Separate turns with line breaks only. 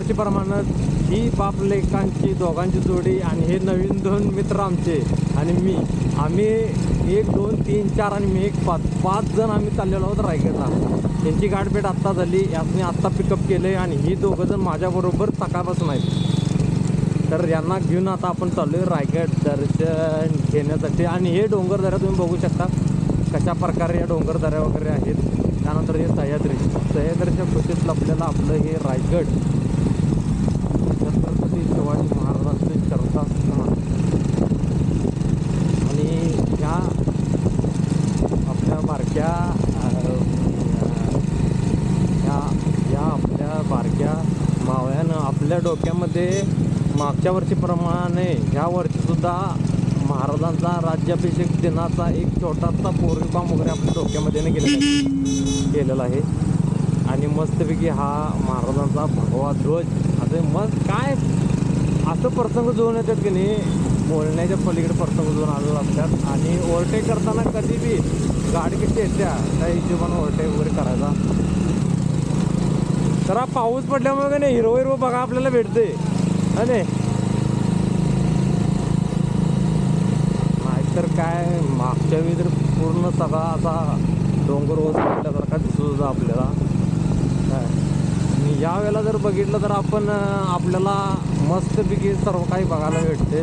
वर्षी प्रमाणे ही बाप लेकांची दोघांची जोडी आणि हे नवीन 2 मित्र आमचे आणि मी, आम्ही 1 2 3 4 आणि मी 1 5 5 जण आम्ही चाललेलो आहोत रायगडला. त्यांची गाठभेट आत्ता झाली, यासनी आत्ता पिकअप केले आणि ही दोघं जण माझ्याबरोबर सकाळपासून आहेत. तर यांना घेऊन आता आपण चाललो आहे रायगड दर्शन घेण्यासाठी. आणि हे डोंगरदऱ्या तुम्ही बघू शकता कशा प्रकारे या डोंगरदऱ्या वगैरे आहेत. त्यानंतर हे सह्याद्रीच्या कुशीत लपलेलं आपलं हे रायगड, छत्रपती शिवाजी महाराजांचे श्रद्धास्थान. आणि ह्या आपल्या बारक्या आपल्या बारक्या मावळ्यानं आपल्या डोक्यामध्ये मागच्या वर्षीप्रमाणे ह्या वर्षीसुद्धा महाराजांचा राज्याभिषेक दिनाचा एक छोटासा पोरीपाम वगैरे आपल्या डोक्यामध्ये केलेला आहे. आणि मस्तपैकी हा महाराजांचा भगवा ध्वज. आता मग काय असं प्रसंग जुळून येतात की नाही, बोलण्याच्या पलीकडे प्रसंग जुळून आलेला असतात. आणि ओव्हरटेक करताना कधी बी गाडी कशी येत्या त्या हिशोबानं ओव्हरटेक वगैरे करायचा. तर हा पाऊस पडल्यामुळे का नाही हिरवं बघा आपल्याला भेटते. आणि नाहीतर काय मागच्या वेळी तर पूर्ण सगळा असा डोंगर ओस पडल्यासारखा दिसत होता आपल्याला काय. आणि यावेळेला जर बघितलं तर आपण आपल्याला मस्तपैकी सर्व काही बघायला भेटते.